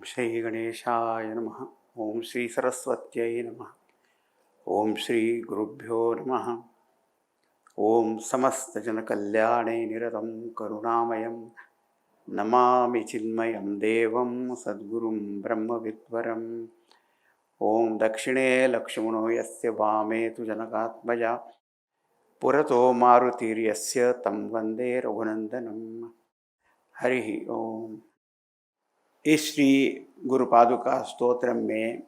श्री गणेशाय नमः। ओम श्री सरस्वत्यै नमः। ओम श्री गुरुभ्यो नमः। ओम समस्त जन कल्याणे निरतं करुणामयं नमामि चिन्मयं देवं सद्गुरुं ब्रह्मविद्वरम्। ओम दक्षिणे लक्ष्मणो यस्य वामे तु जनकात्मजा पुरतो मारुतिर्यस्य तं वन्दे रघुनन्दनम्। हरि ओम। इस श्री गुरुपादुका स्तोत्र में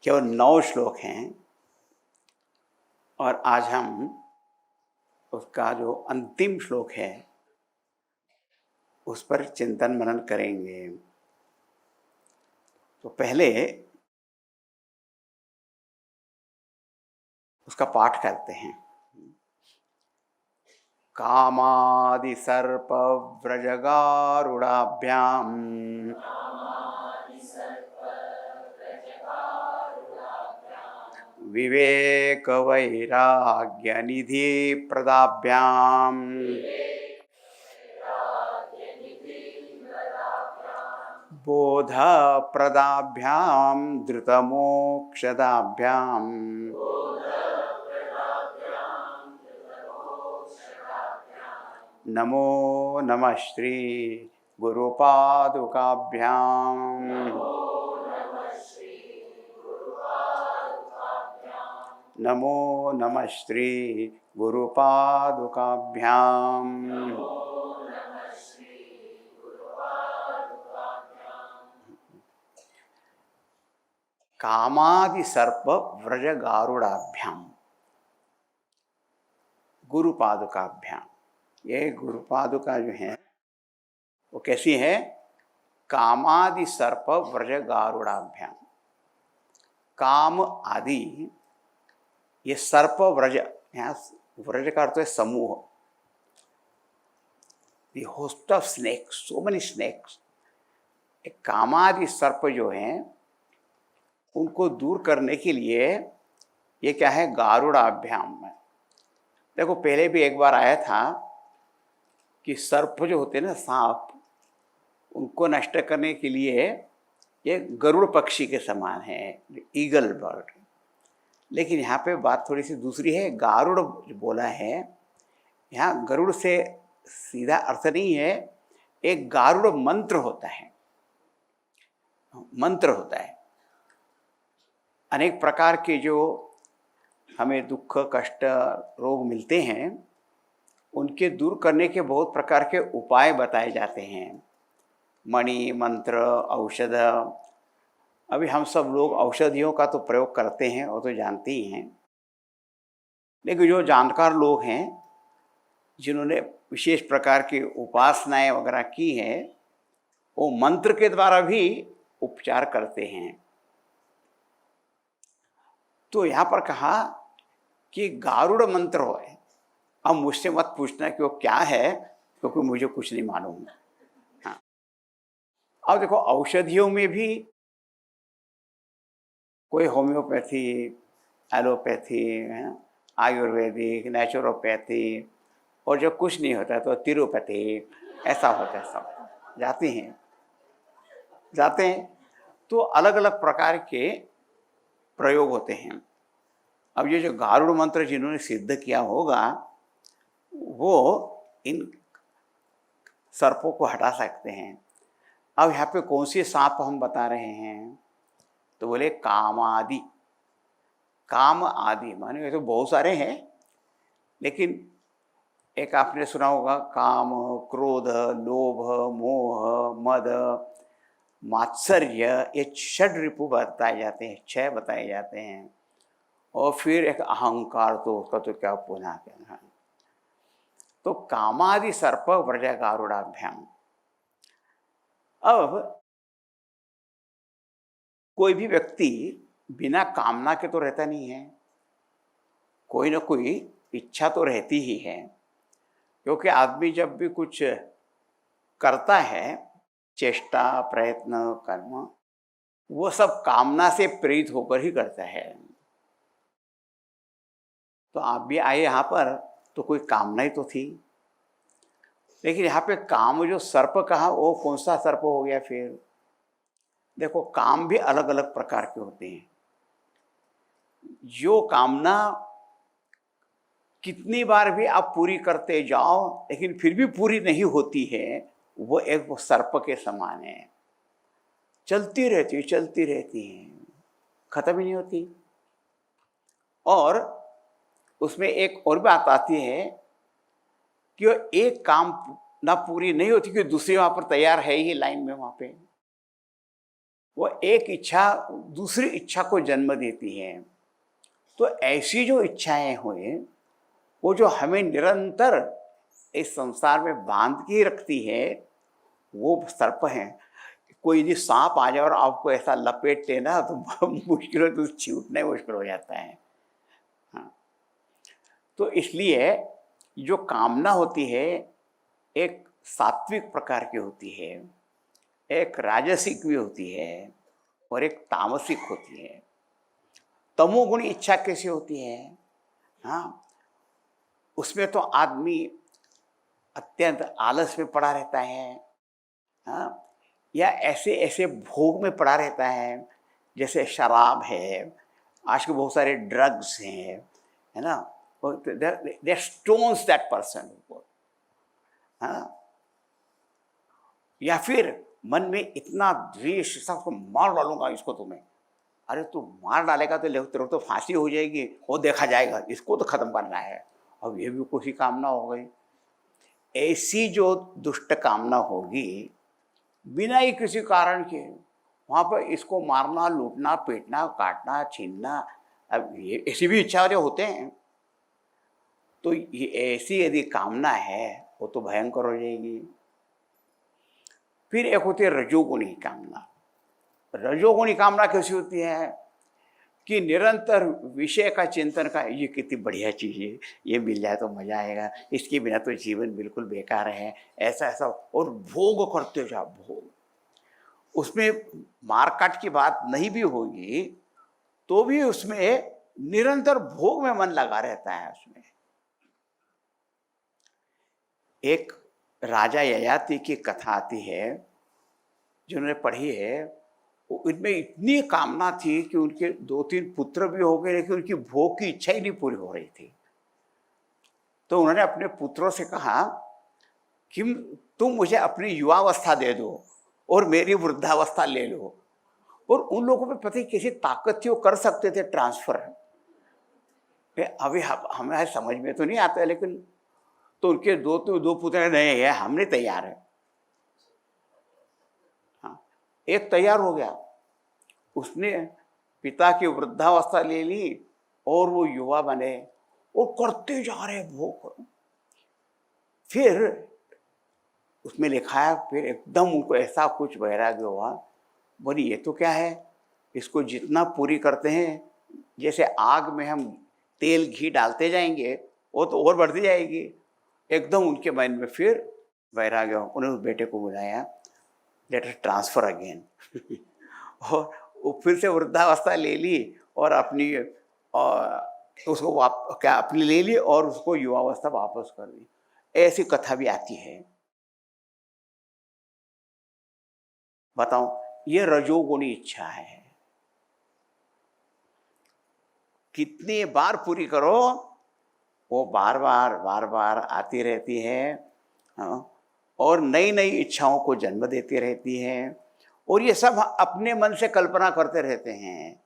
केवल 9 श्लोक हैं और आज हम उसका जो अंतिम श्लोक है उस पर चिंतन मनन करेंगे। तो पहले उसका पाठ करते हैं। कामादि सर्प व्रजगारुडाभ्याम विवेक वैराग्य निधि प्रदाभ्याम बोध प्रदाभ्याम धृतमोक्षदाभ्याम नमो नमः श्री गुरुपादुकाभ्याम। नमो नमः श्री गुरुपादुकाभ्याम। कामादि सर्प व्रज गारुडाभ्याम गुरुपादुकाभ्याम। ये गुरुपादुका जो है वो कैसी है? कामादि सर्प व्रज गारुडाभ्याम। काम आदि ये सर्प व्रज, यहाँ व्रज का अर्थ है समूह। The host of snakes, so many snakes. एक कामादि सर्प जो हैं उनको दूर करने के लिए ये क्या है? गारुडाभ्याम में। देखो पहले भी एक बार आया था कि सर्प जो होते हैं ना, सांप, उनको नष्ट करने के लिए ये गरुड़ पक्षी के समान है, ईगल बर्ड। लेकिन यहाँ पे बात थोड़ी सी दूसरी है। गारुड़ जो बोला है, यहाँ गरुड़ से सीधा अर्थ नहीं है। एक गारुड़ मंत्र होता है, मंत्र होता है। अनेक प्रकार के जो हमें दुख कष्ट रोग मिलते हैं उनके दूर करने के बहुत प्रकार के उपाय बताए जाते हैं। मणि, मंत्र, औषध। अभी हम सब लोग औषधियों का तो प्रयोग करते हैं और तो जानते ही हैं, लेकिन जो जानकार लोग हैं जिन्होंने विशेष प्रकार की उपासनाएं वगैरह की हैं, वो मंत्र के द्वारा भी उपचार करते हैं। तो यहाँ पर कहा कि गारुड़ मंत्र हो। अब मुझसे मत पूछना कि वो क्या है, क्योंकि मुझे कुछ नहीं मालूम। हाँ, अब देखो औषधियों में भी कोई होम्योपैथी, एलोपैथी, आयुर्वेदिक, नेचुरोपैथी, और जब कुछ नहीं होता तो तिरुपति, ऐसा होता है। सब जाते हैं तो अलग अलग प्रकार के प्रयोग होते हैं। अब ये जो गारुड़ मंत्र जिन्होंने सिद्ध किया होगा वो इन सर्पों को हटा सकते हैं। अब यहाँ पे कौन सी सांप हम बता रहे हैं? तो बोले कामादि। काम आदि माने तो बहुत सारे हैं, लेकिन एक आपने सुना होगा काम, क्रोध, लोभ, मोह, मद, मात्सर्य। ये 6 रिपु बताए जाते हैं, 6 बताए जाते हैं। और फिर एक अहंकार, तो उसका तो क्या पुनः कहना। तो कामादि सर्प व्रज गारुडाभ्याम। अब कोई भी व्यक्ति बिना कामना के तो रहता नहीं है, कोई ना कोई इच्छा तो रहती ही है। क्योंकि आदमी जब भी कुछ करता है, चेष्टा, प्रयत्न, कर्म, वो सब कामना से प्रेरित होकर ही करता है। तो आप भी आए यहाँ पर तो कोई कामना ही तो थी। लेकिन यहाँ पे काम जो सर्प कहा, वो कौन सा सर्प हो गया फिर? देखो, काम भी अलग अलग प्रकार के होते हैं। जो कामना कितनी बार भी आप पूरी करते जाओ लेकिन फिर भी पूरी नहीं होती है, वो एक वो सर्प के समान है। चलती रहती है, खत्म ही नहीं होती। और उसमें एक और बात आती है कि वो एक काम ना पूरी नहीं होती कि दूसरी वहां पर तैयार है ही लाइन में, वहां पे वो एक इच्छा दूसरी इच्छा को जन्म देती है। तो ऐसी जो इच्छाएं हुए, वो जो हमें निरंतर इस संसार में बांध के रखती है, वो सर्प है। कोई यदि सांप आ जाए और आपको ऐसा लपेट लेना तो बहुत मुश्किल हो, तो छूटना ही मुश्किल हो जाता है। हाँ, तो इसलिए जो कामना होती है, एक सात्विक प्रकार की होती है, एक राजसिक भी होती है और एक तामसिक होती है। तमोगुणी इच्छा कैसी होती है? हाँ, उसमें तो आदमी अत्यंत आलस में पड़ा रहता है। हाँ, या ऐसे ऐसे भोग में पड़ा रहता है, जैसे शराब है, आज के बहुत सारे ड्रग्स हैं, है ना, दे स्टोन्स दैट पर्सन। हाँ, या फिर मन में इतना द्वेष, सबको मार डालूंगा इसको तुम्हें। अरे तू मार डालेगा तो तेरे तो फांसी हो जाएगी, वो देखा जाएगा, इसको तो खत्म करना है। अब ये भी कोई कामना हो गई। ऐसी जो दुष्ट कामना होगी बिना ही किसी कारण के, वहाँ पर इसको मारना, लूटना, पीटना, काटना, छीनना, अब ये ऐसी भी इच्छा जो होते हैं। तो ये ऐसी यदि कामना है, वो तो भयंकर हो जाएगी। फिर एक होती है रजोगुणी कामना। रजोगुणी कामना कैसी होती है कि निरंतर विषय का चिंतन का, ये कितनी बढ़िया चीज़ है, ये मिल जाए तो मजा आएगा, इसके बिना तो जीवन बिल्कुल बेकार है, ऐसा ऐसा, और भोग करते जाओ भोग। उसमें मारकाट की बात नहीं भी होगी तो भी उसमें निरंतर भोग में मन लगा रहता है। उसमें एक राजा ययाति की कथा आती है, जिन्होंने पढ़ी है। इनमें इतनी कामना थी कि उनके 2-3 पुत्र भी हो गए, लेकिन उनकी भोग की इच्छा ही नहीं पूरी हो रही थी। तो उन्होंने अपने पुत्रों से कहा कि तुम मुझे अपनी युवावस्था दे दो और मेरी वृद्धावस्था ले लो। और उन लोगों में पता ही कैसी ताकत थी, वो कर सकते थे ट्रांसफर। अभी हमें समझ में तो नहीं आता, लेकिन तो उनके दो पुत्र नहीं है, हमने तैयार है। हाँ, एक तैयार हो गया, उसने पिता की वृद्धावस्था ले ली और वो युवा बने और करते जा रहे भोग। फिर उसमें लिखा है, फिर एकदम उनको ऐसा कुछ वैराग्य हुआ, बोली ये तो क्या है, इसको जितना पूरी करते हैं, जैसे आग में हम तेल घी डालते जाएंगे, वो तो और बढ़ती जाएगी। एकदम उनके मन में फिर वैराग्य, उन्होंने उस बेटे को बुलाया, लेट अस ट्रांसफर अगेन। और वो फिर से वृद्धावस्था ले ली और अपनी उसको क्या अपनी ले ली और उसको युवावस्था वापस कर दी। ऐसी कथा भी आती है। बताओ, ये रजोगुणी इच्छा है, कितनी बार पूरी करो वो बार बार आती रहती है। हाँ, और नई नई इच्छाओं को जन्म देती रहती है। और ये सब अपने मन से कल्पना करते रहते हैं।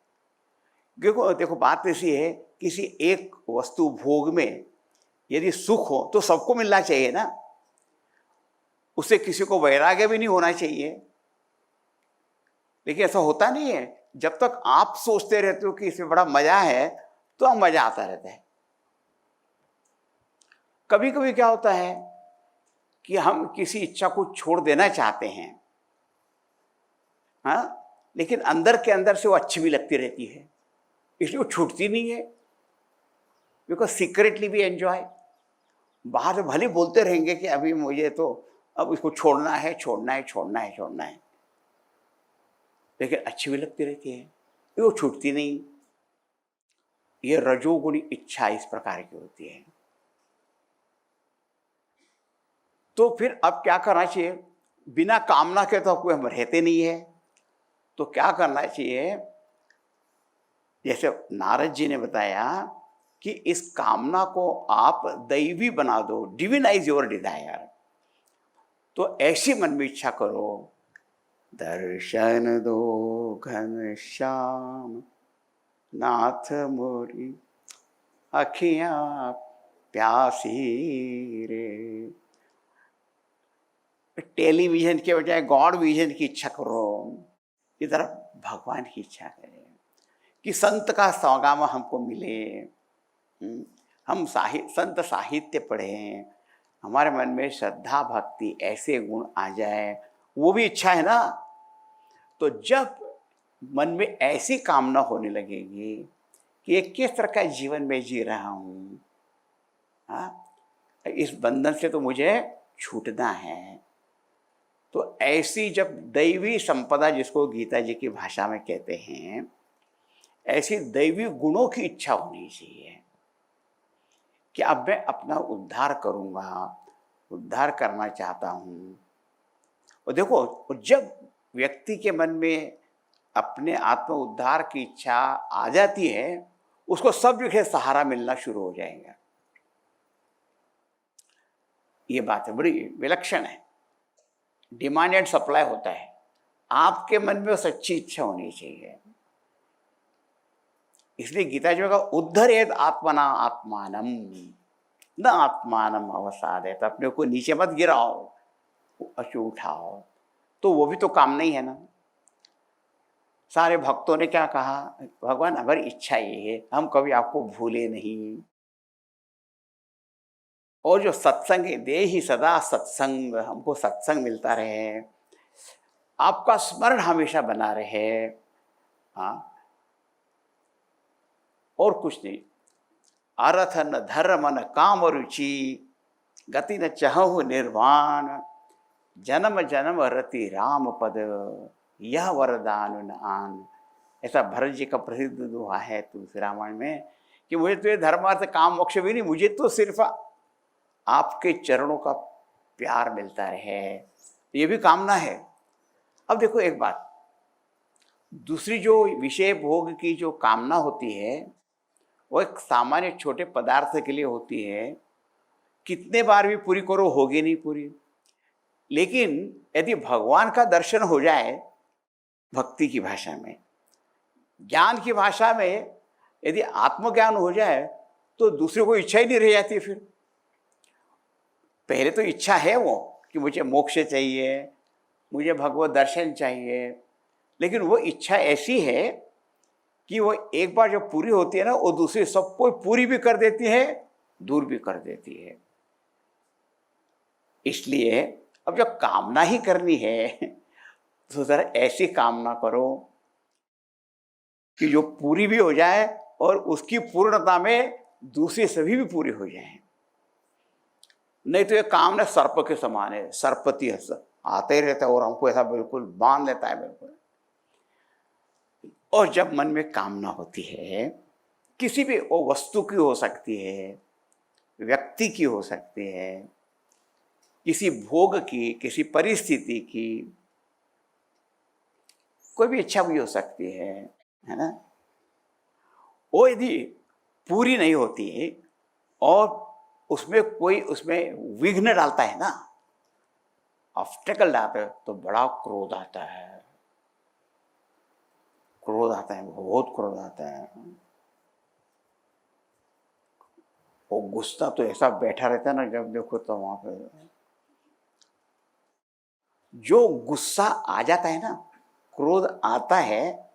देखो देखो, बात ऐसी है, किसी एक वस्तु भोग में यदि सुख हो तो सबको मिलना चाहिए ना, उससे किसी को वैराग्य भी नहीं होना चाहिए। लेकिन ऐसा होता नहीं है। जब तक आप सोचते रहते हो कि इसमें बड़ा मजा है, तो मजा आता रहता है। कभी कभी क्या होता है कि हम किसी इच्छा को छोड़ देना चाहते हैं, हाँ, लेकिन अंदर के अंदर से वो अच्छी भी लगती रहती है, इसलिए वो छूटती नहीं है। बिकॉज सीक्रेटली भी एंजॉय। बाहर से भले बोलते रहेंगे कि अभी मुझे तो अब इसको छोड़ना है, लेकिन अच्छी भी लगती रहती है, वो छूटती नहीं। ये रजोगुणी इच्छा इस प्रकार की होती है। तो फिर अब क्या करना चाहिए? बिना कामना के तो कोई हम रहते नहीं है, तो क्या करना चाहिए? जैसे नारद जी ने बताया कि इस कामना को आप दैवी बना दो, डिविनाइज योर डिजायर। तो ऐसी मन में इच्छा करो, दर्शन दो घन श्याम नाथ मोरी अखियां प्यासी रे। टेलीविजन के बजाय गॉड विजन की इच्छा करो, इधर भगवान की इच्छा करें कि संत का सौगाम हमको मिले। हम संत साहित्य पढ़ें, हमारे मन में श्रद्धा भक्ति ऐसे गुण आ जाए, वो भी इच्छा है ना। तो जब मन में ऐसी कामना होने लगेगी कि ये किस तरह का जीवन में जी रहा हूँ, इस बंधन से तो मुझे छूटना है। तो ऐसी जब दैवी संपदा, जिसको गीता जी की भाषा में कहते हैं, ऐसी दैवी गुणों की इच्छा होनी चाहिए कि अब मैं अपना उद्धार करूँगा, उद्धार करना चाहता हूँ। और देखो, जब व्यक्ति के मन में अपने आत्म उद्धार की इच्छा आ जाती है, उसको सब जगह सहारा मिलना शुरू हो जाएगा। ये बात है, बड़ी विलक्षण है। डिमांड एंड सप्लाई होता है। आपके मन में वो सच्ची इच्छा होनी चाहिए। इसलिए गीता जी में कहा, उद्धरेत आत्मना आत्मानम न आत्मानम अवसादेत। अपने को नीचे मत गिराओ, अचू उठाओ। तो वो भी तो काम नहीं है ना। सारे भक्तों ने क्या कहा? भगवान हमारी इच्छा ये है, हम कभी आपको भूले नहीं। और जो सत्संग है, दे ही सदा सत्संग, हमको सत्संग मिलता रहे, आपका स्मरण हमेशा बना रहे। हाँ, और कुछ नहीं। अर्थ न धर्म न काम रुचि, गति न चहु निर्वाण, जन्म जन्म रति राम पद, यह वरदान न आन। ऐसा भरत जी का प्रसिद्ध दोहा है तुलसी रामायण में कि मुझे तो ये धर्म अर्थ काम मोक्ष भी नहीं, मुझे तो सिर्फ आपके चरणों का प्यार मिलता रहे, ये भी कामना है। अब देखो एक बात, दूसरी जो विषय भोग की जो कामना होती है, वो एक सामान्य छोटे पदार्थ के लिए होती है, कितने बार भी पूरी करो होगी नहीं पूरी। लेकिन यदि भगवान का दर्शन हो जाए, भक्ति की भाषा में, ज्ञान की भाषा में, यदि आत्मज्ञान हो जाए, तो दूसरे को इच्छा ही नहीं रह जाती। फिर पहले तो इच्छा है वो कि मुझे मोक्ष चाहिए, मुझे भगवत दर्शन चाहिए, लेकिन वो इच्छा ऐसी है कि वो एक बार जब पूरी होती है ना, वो दूसरी सबको पूरी भी कर देती है, दूर भी कर देती है। इसलिए अब जब कामना ही करनी है, तो जरा ऐसी कामना करो कि जो पूरी भी हो जाए और उसकी पूर्णता में दूसरी सभी भी पूरी हो जाए। नहीं तो ये कामना सर्प के समान है, सर्पति आते ही रहता है और हमको ऐसा बिल्कुल बांध लेता है बिल्कुल। और जब मन में कामना होती है, किसी भी वो वस्तु की हो सकती है, व्यक्ति की हो सकती है, किसी भोग की, किसी परिस्थिति की, कोई भी इच्छा भी हो सकती है ना। वो यदि पूरी नहीं होती है और उसमें कोई उसमें विघ्न डालता है ना, ऑब्स्टेकल डालता है, तो बड़ा क्रोध आता है। क्रोध आता है, बहुत क्रोध आता है। वो गुस्सा तो ऐसा बैठा रहता है ना, जब देखो तो वहां पे जो गुस्सा आ जाता है ना, क्रोध आता है,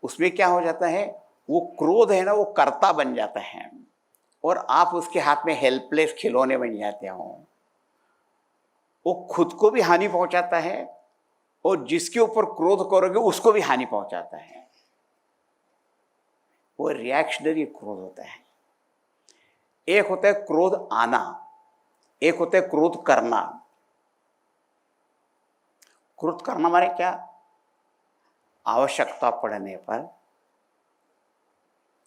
उसमें क्या हो जाता है, वो क्रोध है ना, वो कर्ता बन जाता है और आप उसके हाथ में हेल्पलेस खिलौने बन जाते हो। वो खुद को भी हानि पहुंचाता है और जिसके ऊपर क्रोध करोगे उसको भी हानि पहुंचाता है। वो रिएक्शनरी क्रोध होता है। एक होता है क्रोध आना, एक होता है क्रोध करना। क्रोध करना माने क्या? आवश्यकता पड़ने पर,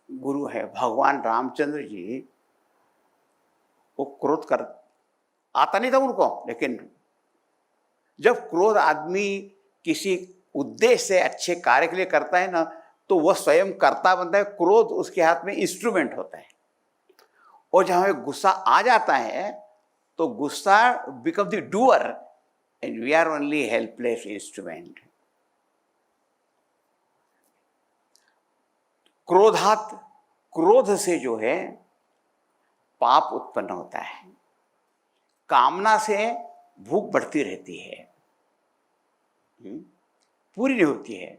गुरु है भगवान रामचंद्र जी, वो क्रोध कर आता नहीं था उनको, लेकिन जब क्रोध आदमी किसी उद्देश्य से अच्छे कार्य के लिए करता है ना, तो वह स्वयं कर्ता बनता है, क्रोध उसके हाथ में इंस्ट्रूमेंट होता है। और जब हमें गुस्सा आ जाता है तो गुस्सा become the doer and we are only helpless instrument. क्रोध से जो है पाप उत्पन्न होता है, कामना से भूख बढ़ती रहती है, पूरी नहीं होती है,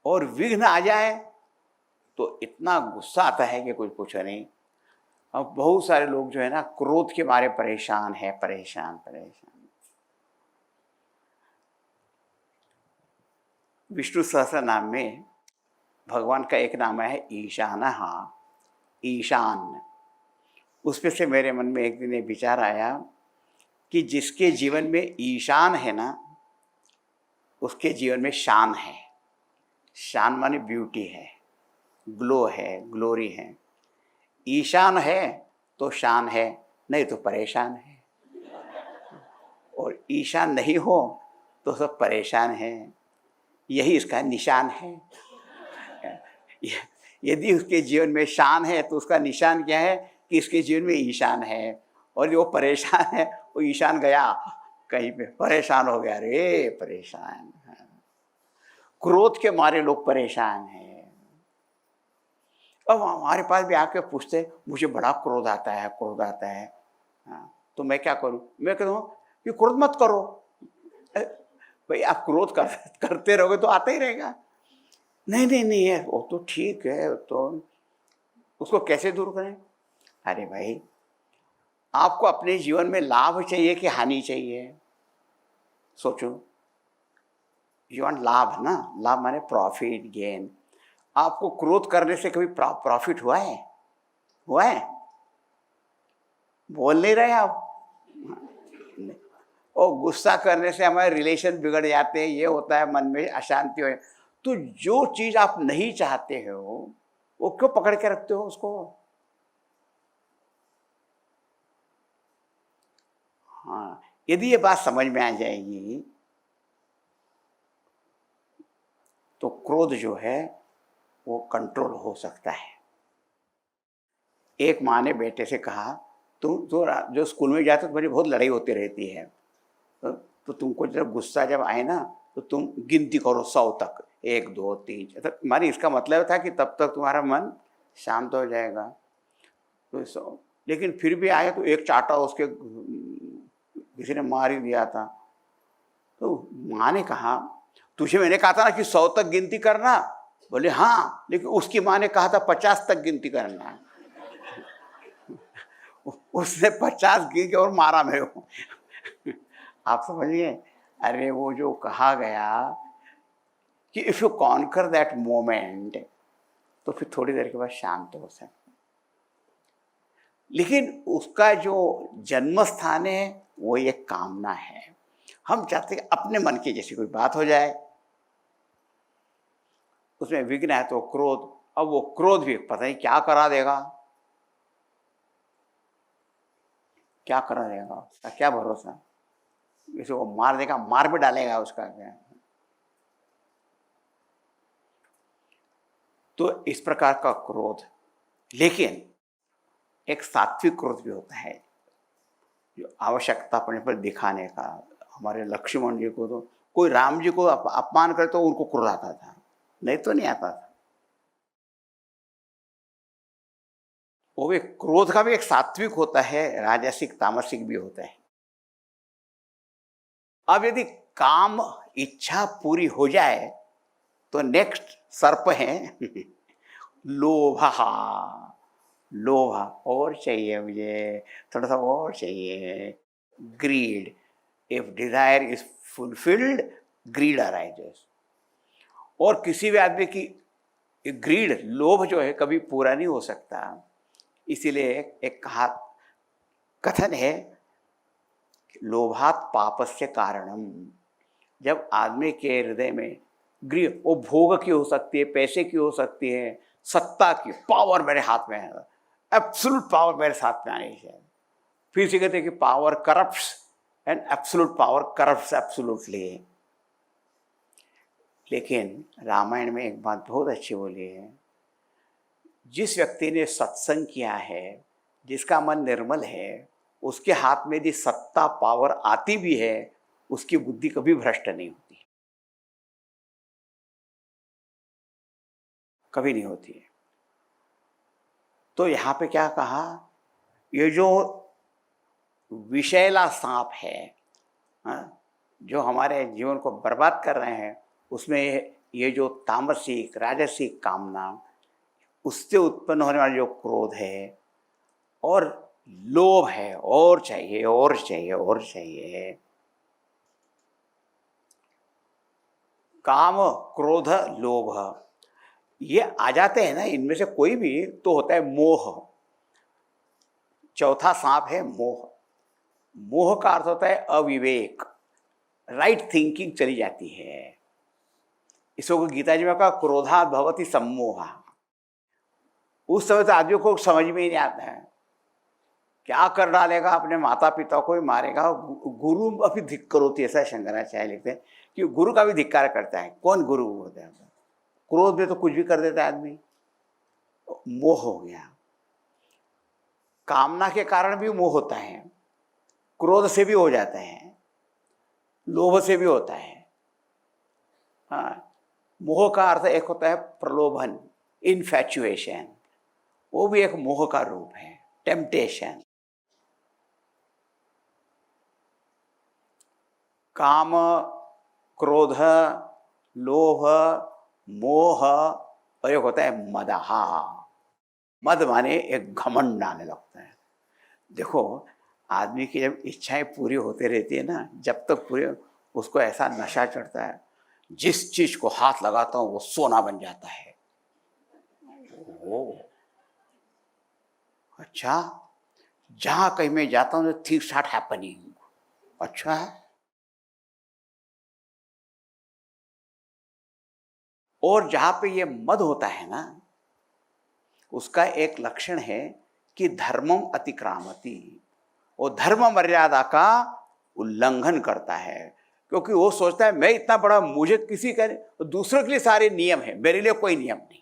और विघ्न आ जाए तो इतना गुस्सा आता है कि कुछ पूछो नहीं। अब बहुत सारे लोग जो है ना क्रोध के मारे परेशान है, परेशान। विष्णु सहस्त्र नाम में भगवान का एक नाम है ईशानः, ईशान। उसमें से मेरे मन में एक दिन एक विचार आया कि जिसके जीवन में ईशान है ना, उसके जीवन में शान है। शान माने ब्यूटी है, ग्लो है, ग्लोरी है। ईशान है तो शान है, नहीं तो परेशान है। और ईशान नहीं हो तो सब परेशान है। यही इसका निशान है। यदि उसके जीवन में शान है तो उसका निशान क्या है कि इसके जीवन में ईशान है। और जो परेशान है वो ईशान गया कहीं पे, परेशान हो गया, रे परेशान। क्रोध के मारे लोग परेशान हैं। अब हमारे पास भी आके पूछते मुझे बड़ा क्रोध आता है, क्रोध आता है। हाँ, तो मैं क्या करूं? मैं कहता हूं कि क्रोध मत करो। भाई आप क्रोध करते रहोगे तो आता ही रहेगा। नहीं है वो तो ठीक है, तो उसको कैसे दूर करें? अरे भाई, आपको अपने जीवन में लाभ चाहिए कि हानि चाहिए? सोचो। यू वांट लाभ ना, लाभ माने प्रॉफिट, गेन। आपको क्रोध करने से कभी प्रॉफिट हुआ है? बोल नहीं रहे आप। और गुस्सा करने से हमारे रिलेशन बिगड़ जाते हैं, ये होता है, मन में अशांति हो। तो जो चीज आप नहीं चाहते हो वो क्यों पकड़ के रखते हो उसको? हाँ, यदि ये बात समझ में आ जाएगी तो क्रोध जो है वो कंट्रोल हो सकता है। एक माँ ने बेटे से कहा, तुम जो स्कूल में जाते हो तुम्हारी बहुत लड़ाई होती रहती है, तो तुमको जब गुस्सा जब आए ना तो तुम गिनती करो 100 तक, 1 2 3। मानी इसका मतलब था कि तब तक तुम्हारा मन शांत हो जाएगा। तो 100, लेकिन फिर भी आया तो एक चाटा उसके किसी ने मार ही दिया था। तो माँ ने कहा, तुझे मैंने कहा था ना कि 100 तक गिनती करना। बोले हाँ, लेकिन उसकी माँ ने कहा था 50 तक गिनती करना। उसने 50 गिन के और मारा मेरे को। आप समझिए। अरे वो जो कहा गया कि if you conquer that moment तो फिर थोड़ी देर के बाद शांत हो सकते। लेकिन उसका जो जन्म स्थान है वो एक कामना है। हम चाहते हैं अपने मन की जैसी कोई बात हो जाए, उसमें विघ्न है तो क्रोध। अब वो क्रोध भी पता नहीं क्या करा देगा, क्या करा देगा, उसका क्या भरोसा। किसी को मार देगा, मार भी डालेगा, उसका क्या। तो इस प्रकार का क्रोध। लेकिन एक सात्विक क्रोध भी होता है जो आवश्यकता पड़ने पर दिखाने का। हमारे लक्ष्मण जी को तो कोई राम जी को अपमान करे तो उनको क्रोध आता था, नहीं तो नहीं आता था। वो भी क्रोध का भी एक सात्विक होता है, राजसिक तामसिक भी होता है। अब यदि काम इच्छा पूरी हो जाए तो नेक्स्ट सर्प है लोभ। लोभ, और चाहिए मुझे, थोड़ा सा और चाहिए। Greed, if desire is fulfilled greed arises. और किसी भी आदमी की ग्रीड, लोभ जो है कभी पूरा नहीं हो सकता। इसीलिए एक कथन है, लोभात पापस्य कारणम। जब आदमी के हृदय में ग्रीड, वो भोग की हो सकती है, पैसे की हो सकती है, सत्ता की, पावर मेरे हाथ में है, एब्सोल्यूट पावर मेरे साथ में आनी चाहिए, फिर से कहते हैं कि power corrupts and absolute power corrupts absolutely. लेकिन रामायण में एक बात बहुत अच्छी बोली है, जिस व्यक्ति ने सत्संग किया है, जिसका मन निर्मल है, उसके हाथ में यदि सत्ता पावर आती भी है, उसकी बुद्धि कभी भ्रष्ट नहीं होती, कभी नहीं होती है। तो यहाँ पे क्या कहा, ये जो विषैला सांप है, हाँ, जो हमारे जीवन को बर्बाद कर रहे हैं, उसमें ये जो तामसिक राजसिक कामना, उससे उत्पन्न होने वाला जो क्रोध है और लोभ है, और चाहिए और चाहिए और चाहिए, काम क्रोध लोभ, ये आ जाते हैं ना, इनमें से कोई भी तो होता है मोह। चौथा सांप है मोह। मोह का अर्थ होता है अविवेक, राइट थिंकिंग चली जाती है। इसको गीता जी में कहा क्रोधात् भवति सम्मोह। उस समय तो आदमी को समझ में ही नहीं आता है, क्या कर डालेगा, अपने माता पिता को ही मारेगा। गुरु अभी धिक्कर होती है, ऐसा शंकराचार्य लिखते हैं कि गुरु का भी धिक्कार करता है। कौन गुरु होता है? क्रोध में तो कुछ भी कर देता है आदमी। मोह हो गया। कामना के कारण भी मोह होता है, क्रोध से भी हो जाता है, लोभ से भी होता है। हाँ, मोह का अर्थ एक होता है प्रलोभन, इनफैचुएशन, वो भी एक मोह का रूप है, टेम्पटेशन। काम क्रोध लोभ मोह, और एक होता है मदहा। मद माने एक घमंड आने लगता है। देखो, आदमी की जब इच्छाएं पूरी होते रहती है ना, जब तक पूरी, उसको ऐसा नशा चढ़ता है, जिस चीज को हाथ लगाता हूं वो सोना बन जाता है। ओ अच्छा, जहां कहीं मैं जाता हूं तो थिंग्स स्टार्ट हैपनिंग। अच्छा है। और जहां पे ये मद होता है ना, उसका एक लक्षण है कि धर्मम अतिक्रामति, वो धर्म मर्यादा का उल्लंघन करता है। क्योंकि वो सोचता है मैं इतना बड़ा, मुझे किसी का, दूसरों के लिए सारे नियम है, मेरे लिए कोई नियम नहीं है।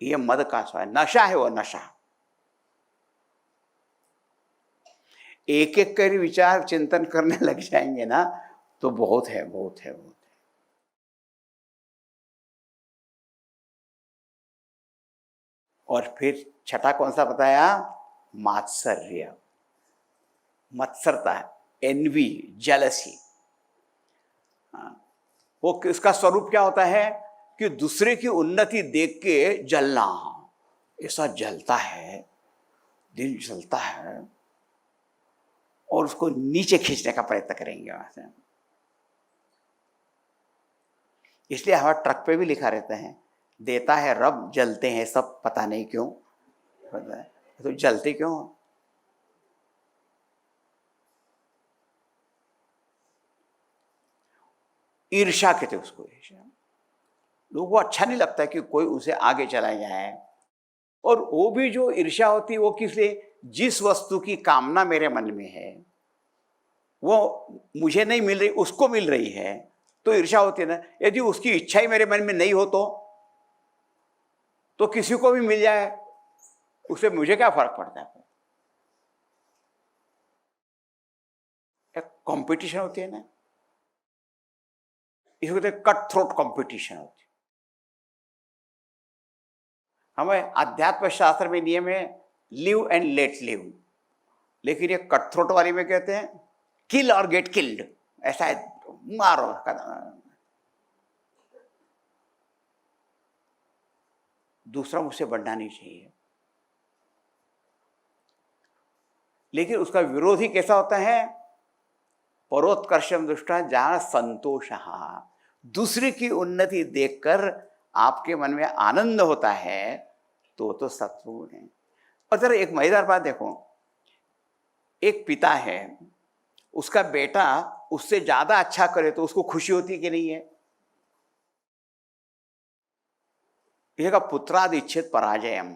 ये मद का स्वाद, नशा है वो, नशा। एक एक कर विचार चिंतन करने लग जाएंगे ना, तो बहुत है, बहुत है, बहुत है। और फिर छठा कौन सा बताया? मात्सर्य, मत्सरता, एनवी, जेलसी। वो इसका स्वरूप क्या होता है कि दूसरे की उन्नति देख के जलना। ऐसा जलता है, दिल जलता है, और उसको नीचे खींचने का प्रयत्न करेंगे वहां से। इसलिए हमारे ट्रक पे भी लिखा रहता है, देता है रब, जलते हैं सब, पता नहीं क्यों। तो जलते क्यों? ईर्ष्या कहते उसको। ईर्ष्या, लोगों को अच्छा नहीं लगता कि कोई उसे आगे चला जाए। और वो भी जो ईर्ष्या होती है वो किस लिए? जिस वस्तु की कामना मेरे मन में है वो मुझे नहीं मिल रही, उसको मिल रही है, तो ईर्ष्या होती है ना। यदि उसकी इच्छा ही मेरे मन में नहीं हो तो किसी को भी मिल जाए, उससे मुझे क्या फर्क पड़ता है? एक कंपटीशन होती है ना, इसको कहते हैं कट थ्रोट कंपटीशन होती है। हमें अध्यात्म शास्त्र में नियम है लिव एंड लेट लिव, लेकिन ये कट थ्रोट वाली में कहते हैं किल और गेट किल्ड। ऐसा है, मारो। दूसरा मुझसे बढ़ना नहीं चाहिए। लेकिन उसका विरोधी कैसा होता है? परोत्कर्षम दृष्टा जहां संतोष, दूसरे की उन्नति देखकर आपके मन में आनंद होता है, तो सत्वगुण है। और जरा एक मजेदार बात देखो, एक पिता है, उसका बेटा उससे ज्यादा अच्छा करे तो उसको खुशी होती कि नहीं है? यह पुत्राद इच्छित पराजयम,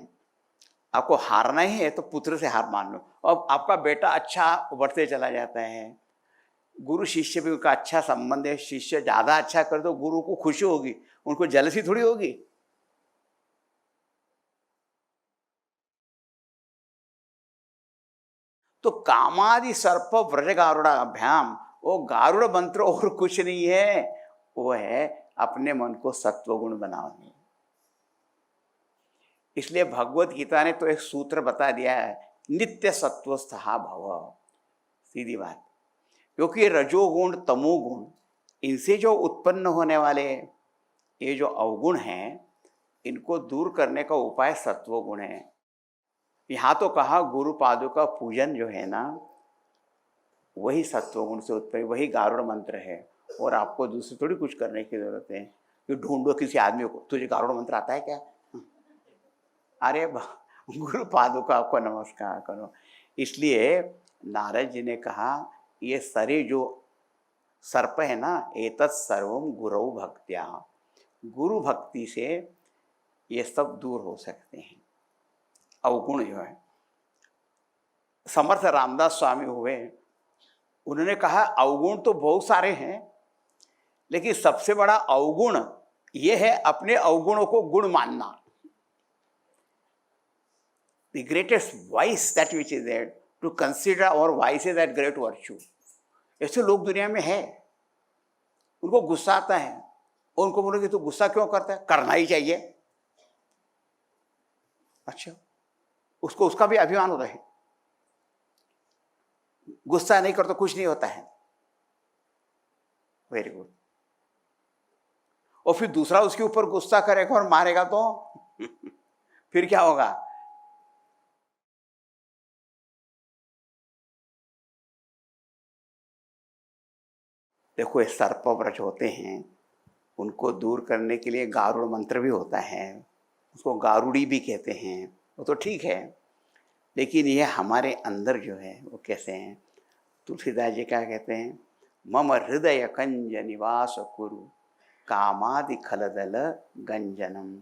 आपको हारना ही है तो पुत्र से हार मान लो। अब आपका बेटा अच्छा बढ़ते चला जाता है, गुरु शिष्य भी उनका अच्छा संबंध है, शिष्य ज़्यादा अच्छा कर तो गुरु को खुशी होगी, उनको जलसी थोड़ी होगी। तो कामादि सर्प व्रज गारुड़ाभ्याम, वो गारुड़ मंत्र और कुछ नहीं है, वो है अपने मन को सत्वगुण बनाने। इसलिए भगवत गीता ने तो एक सूत्र बता दिया है, नित्य सत्वस्था भव, सीधी बात। क्योंकि रजोगुण तमोगुण, इनसे जो उत्पन्न होने वाले ये जो अवगुण हैं, इनको दूर करने का उपाय सत्वगुण है। यहाँ तो कहा गुरु पादुका पूजन जो है ना, वही सत्वगुण से उत्पन्न, वही गारुड़ मंत्र है। और आपको दूसरी थोड़ी कुछ करने की जरूरत है कि ढूंढो किसी आदमी को, तुझे गारुड़ मंत्र आता है क्या? अरे गुरु पादुका को नमस्कार करो। इसलिए नारद जी ने कहा ये सारे जो सर्प है ना, एतत् सर्वम गुरु भक्त्या, गुरु भक्ति से ये सब दूर हो सकते हैं अवगुण जो है। समर्थ रामदास स्वामी हुए, उन्होंने कहा अवगुण तो बहुत सारे हैं, लेकिन सबसे बड़ा अवगुण ये है अपने अवगुणों को गुण मानना। The greatest vice that which is there, to consider our vices as great virtue. ऐसे लोग दुनिया में है, उनको गुस्सा आता है और उनको बोलोगे तो गुस्सा क्यों करता है, करना ही चाहिए। अच्छा, उसको उसका भी अभिमान होता है, गुस्सा नहीं करता कुछ नहीं होता है, वेरी गुड। और फिर दूसरा उसके ऊपर गुस्सा करेगा और मारेगा तो फिर क्या होगा? देखो ये सर्पव्रज होते हैं, उनको दूर करने के लिए गारुड़ मंत्र भी होता है, उसको गारुड़ी भी कहते हैं, वो तो ठीक है। लेकिन ये हमारे अंदर जो है वो कैसे हैं? तुलसीदास जी क्या कहते हैं? मम हृदय कंज निवास कुरु कामादि खलदल गंजनम।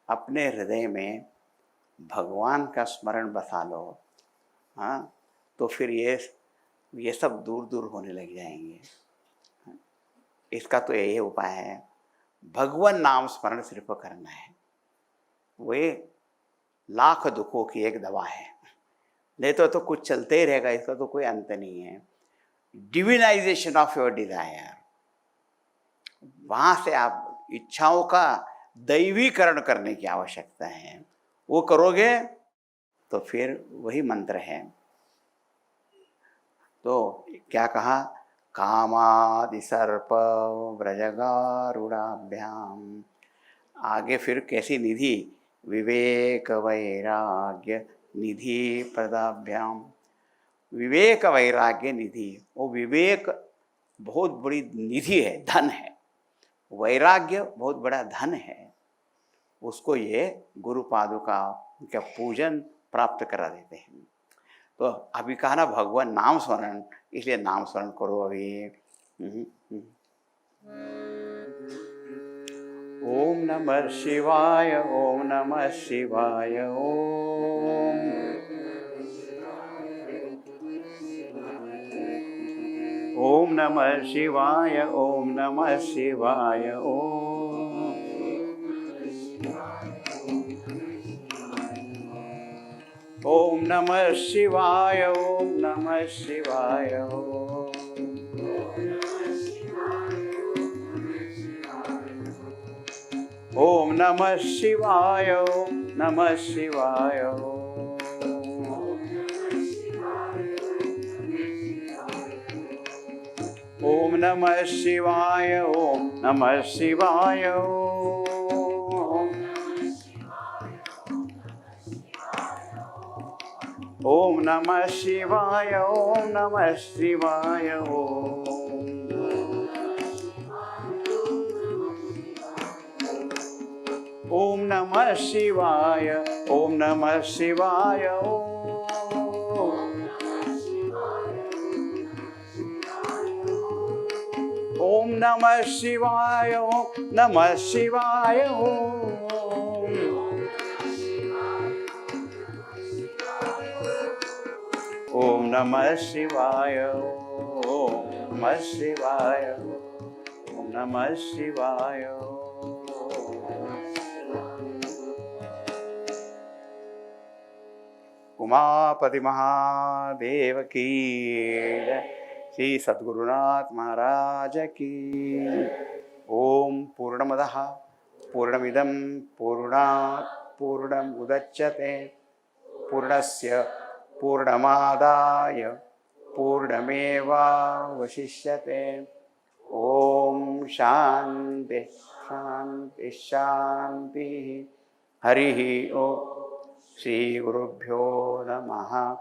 अपने हृदय में भगवान का स्मरण बसा लो, हाँ, तो फिर ये सब दूर दूर होने लग जाएंगे। इसका तो यही उपाय है, भगवान नाम स्मरण सिर्फ करना है, वे लाख दुखों की एक दवा है। नहीं तो कुछ चलते ही रहेगा, इसका तो कोई अंत नहीं है। डिविनाइजेशन ऑफ योर डिजायर, वहाँ से आप इच्छाओं का दैवीकरण करने की आवश्यकता है, वो करोगे तो फिर वही मंत्र है। तो क्या कहा? कामादि सर्प व्रजगारुड़ाभ्याम। आगे फिर कैसी निधि? विवेक वैराग्य निधि प्रदाभ्याम। विवेक वैराग्य निधि, वो विवेक बहुत बड़ी निधि है, धन है, वैराग्य बहुत बड़ा धन है, उसको ये गुरु पादुका का पूजन प्राप्त करा देते हैं। तो अभी कहा ना भगवान नाम स्मरण, इसलिए नाम स्मरण करो अभी। ओम नमः शिवाय, ओम नमः शिवाय, ओम नमः शिवाय, ओम नमः शिवाय, ओम नमः शिवाय, ओम नमः शिवाय, ओम नमः शिवाय, ओम नमः शिवाय, ओम नमः शिवाय, ओम नमः शिवाय, ओम नमः शिवाय, ओम नमः शिवाय, ओम नमः शिवाय, ओम नमः शिवाय, ओम नमः शिवाय, ओम नमः शिवाय, नमः शिवाय, ओम नमः शिवाय, ओम नमः शिवाय। उमापति महादेव की जय, श्री सद्गुरुनाथ महाराज की। ओम पूर्णमदः पूर्णमिदं पूर्णात् पूर्णमुदच्यते पूर्णस्य पूर्णमादाय पूर्णमेवावशिष्यते। ओम शांति शांति शांति। हरि ओम। श्री गुरुभ्यो नमः।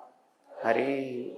हरि